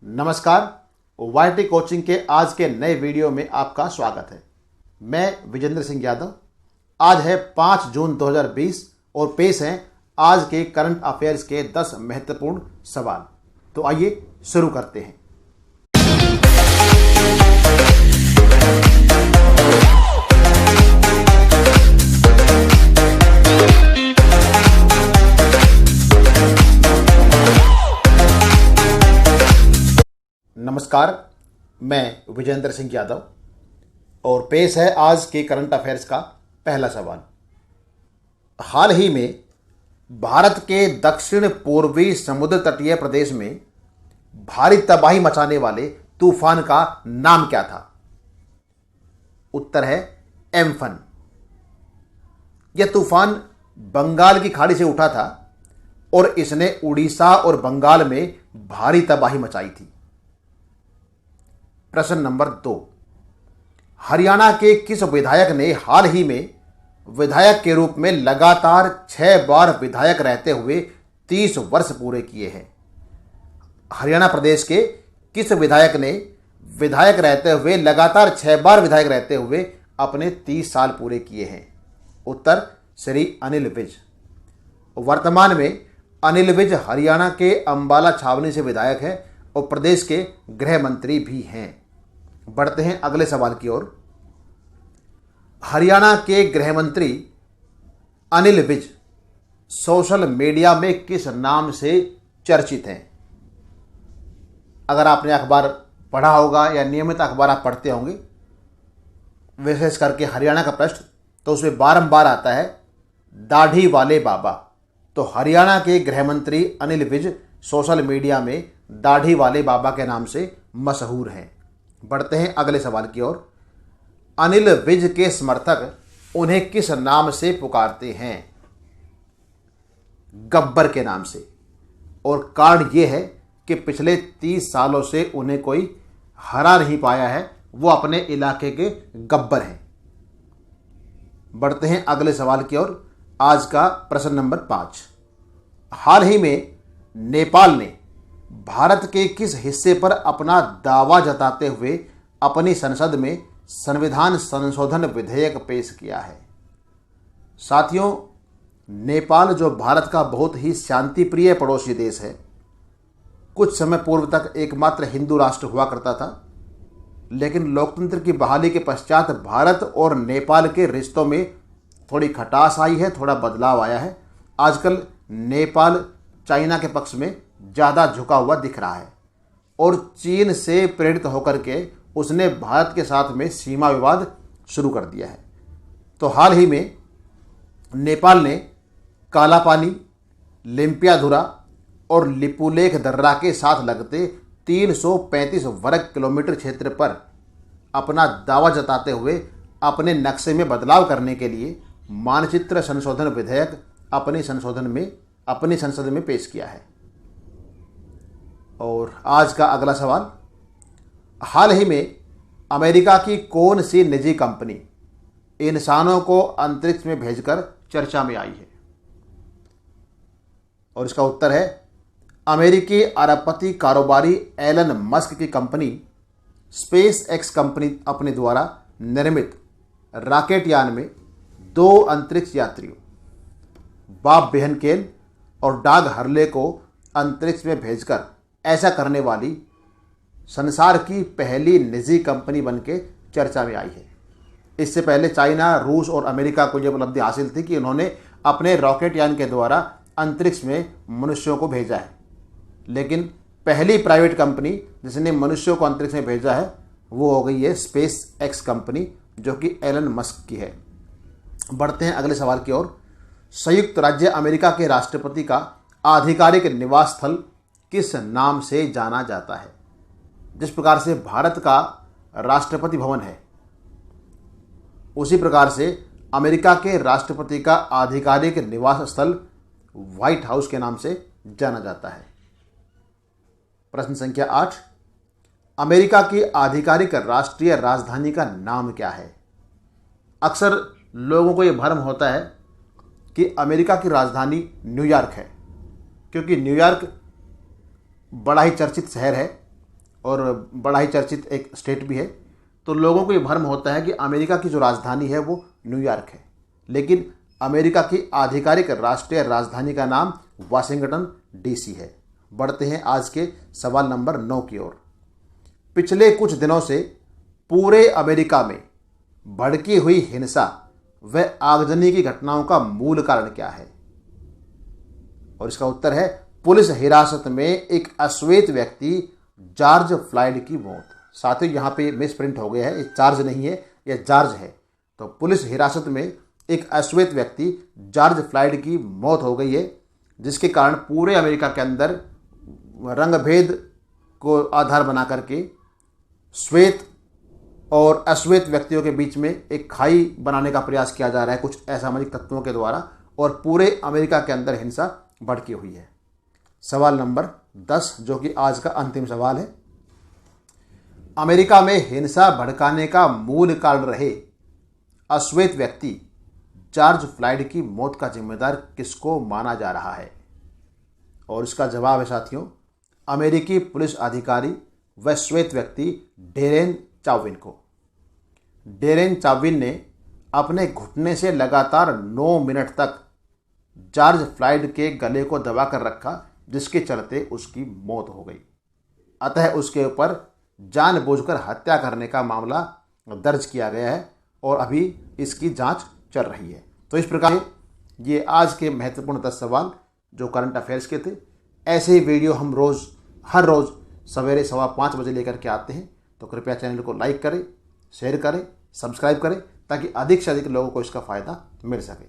नमस्कार। YT coaching के आज के नए वीडियो में आपका स्वागत है। मैं विजेंद्र सिंह यादव। आज है 5 जून 2020 और पेश हैं आज के करंट अफेयर्स के 10 महत्वपूर्ण सवाल। तो आइए शुरू करते हैं। नमस्कार, मैं विजेंद्र सिंह यादव और पेश है आज के करंट अफेयर्स का पहला सवाल। हाल ही में भारत के दक्षिण पूर्वी समुद्र तटीय प्रदेश में भारी तबाही मचाने वाले तूफान का नाम क्या था? उत्तर है एम्फन। यह तूफान बंगाल की खाड़ी से उठा था और इसने उड़ीसा और बंगाल में भारी तबाही मचाई थी। प्रश्न नंबर 2, हरियाणा के किस विधायक ने हाल ही में विधायक के रूप में लगातार 6 बार विधायक रहते हुए 30 वर्ष पूरे किए हैं? हरियाणा प्रदेश के किस विधायक ने विधायक रहते हुए लगातार 6 बार विधायक रहते हुए अपने 30 साल पूरे किए हैं? उत्तर श्री अनिल विज। वर्तमान में अनिल विज हरियाणा के अंबाला छावनी से विधायक हैं और प्रदेश के गृह मंत्री भी हैं। बढ़ते हैं अगले सवाल की ओर। हरियाणा के गृह मंत्री अनिल विज सोशल मीडिया में किस नाम से चर्चित हैं? अगर आपने अखबार पढ़ा होगा या नियमित अखबार आप पढ़ते होंगे, विशेष करके हरियाणा का प्रश्न, तो उसमें बारंबार आता है दाढ़ी वाले बाबा। तो हरियाणा के गृह मंत्री अनिल विज सोशल मीडिया में दाढ़ी वाले बाबा के नाम से मशहूर हैं। बढ़ते हैं अगले सवाल की ओर। अनिल विज के समर्थक उन्हें किस नाम से पुकारते हैं? गब्बर के नाम से। और कारण यह है कि पिछले 30 सालों से उन्हें कोई हरा नहीं पाया है, वो अपने इलाके के गब्बर हैं। बढ़ते हैं अगले सवाल की ओर। आज का प्रश्न नंबर 5, हाल ही में नेपाल ने भारत के किस हिस्से पर अपना दावा जताते हुए अपनी संसद में संविधान संशोधन विधेयक पेश किया है? साथियों, नेपाल जो भारत का बहुत ही शांतिप्रिय पड़ोसी देश है, कुछ समय पूर्व तक एकमात्र हिंदू राष्ट्र हुआ करता था, लेकिन लोकतंत्र की बहाली के पश्चात भारत और नेपाल के रिश्तों में थोड़ी खटास आई है, थोड़ा बदलाव आया है। आजकल नेपाल चाइना के पक्ष में ज़्यादा झुका हुआ दिख रहा है और चीन से प्रेरित होकर के उसने भारत के साथ में सीमा विवाद शुरू कर दिया है। तो हाल ही में नेपाल ने कालापानी, लिम्पियाधुरा और लिपुलेख दर्रा के साथ लगते 335 वर्ग किलोमीटर क्षेत्र पर अपना दावा जताते हुए अपने नक्शे में बदलाव करने के लिए मानचित्र संशोधन विधेयक अपनी संसद में पेश किया है। और आज का अगला सवाल, हाल ही में अमेरिका की कौन सी निजी कंपनी इंसानों को अंतरिक्ष में भेजकर चर्चा में आई है? और इसका उत्तर है अमेरिकी अरबपति कारोबारी एलन मस्क की कंपनी स्पेस एक्स कंपनी अपने द्वारा निर्मित रॉकेट यान में 2 अंतरिक्ष यात्रियों बॉब बेहनकेल और डाग हर्ले को अंतरिक्ष में भेजकर ऐसा करने वाली संसार की पहली निजी कंपनी बनके चर्चा में आई है। इससे पहले चाइना, रूस और अमेरिका को यह उपलब्धि हासिल थी कि उन्होंने अपने रॉकेट यान के द्वारा अंतरिक्ष में मनुष्यों को भेजा है, लेकिन पहली प्राइवेट कंपनी जिसने मनुष्यों को अंतरिक्ष में भेजा है वो हो गई है स्पेस एक्स कंपनी, जो कि एलन मस्क की है। बढ़ते हैं अगले सवाल की ओर। संयुक्त राज्य अमेरिका के राष्ट्रपति का आधिकारिक निवास स्थल किस नाम से जाना जाता है? जिस प्रकार से भारत का राष्ट्रपति भवन है, उसी प्रकार से अमेरिका के राष्ट्रपति का आधिकारिक निवास स्थल व्हाइट हाउस के नाम से जाना जाता है। प्रश्न संख्या 8, अमेरिका की आधिकारिक राष्ट्रीय राजधानी का नाम क्या है? अक्सर लोगों को यह भ्रम होता है कि अमेरिका की राजधानी न्यूयॉर्क है, क्योंकि न्यूयॉर्क बड़ा ही चर्चित शहर है और बड़ा ही चर्चित एक स्टेट भी है। तो लोगों को ये भ्रम होता है कि अमेरिका की जो राजधानी है वो न्यूयॉर्क है, लेकिन अमेरिका की आधिकारिक राष्ट्रीय राजधानी का नाम वाशिंगटन डीसी है। बढ़ते हैं आज के सवाल नंबर 9 की ओर। पिछले कुछ दिनों से पूरे अमेरिका में भड़की हुई हिंसा व आगजनी की घटनाओं का मूल कारण क्या है? और इसका उत्तर है पुलिस हिरासत में एक अश्वेत व्यक्ति जॉर्ज फ्लॉयड की मौत। साथियों, यहाँ पे मिस प्रिंट हो गया है, ये चार्ज नहीं है, यह जॉर्ज है। तो पुलिस हिरासत में एक अश्वेत व्यक्ति जॉर्ज फ्लॉयड की मौत हो गई है, जिसके कारण पूरे अमेरिका के अंदर रंगभेद को आधार बना करके श्वेत और अश्वेत व्यक्तियों के बीच में एक खाई बनाने का प्रयास किया जा रहा है कुछ असामाजिक तत्वों के द्वारा, और पूरे अमेरिका के अंदर हिंसा भड़की हुई है। सवाल नंबर 10, जो कि आज का अंतिम सवाल है। अमेरिका में हिंसा भड़काने का मूल कारण रहे अश्वेत व्यक्ति जॉर्ज फ्लॉयड की मौत का जिम्मेदार किसको माना जा रहा है? और इसका जवाब है साथियों, अमेरिकी पुलिस अधिकारी व श्वेत व्यक्ति डेरेन चाविन को। डेरेन चाविन ने अपने घुटने से लगातार 9 मिनट तक जॉर्ज फ्लॉयड के गले को दबा कर रखा, जिसके चलते उसकी मौत हो गई। अतः उसके ऊपर जानबूझकर हत्या करने का मामला दर्ज किया गया है और अभी इसकी जांच चल रही है। तो इस प्रकार ये आज के महत्वपूर्ण 10 सवाल जो करंट अफेयर्स के थे। ऐसे ही वीडियो हम हर रोज़ सवेरे 5:15 बजे लेकर के आते हैं। तो कृपया चैनल को लाइक करें, शेयर करें, सब्सक्राइब करें, ताकि अधिक से अधिक लोगों को इसका फ़ायदा मिल सके।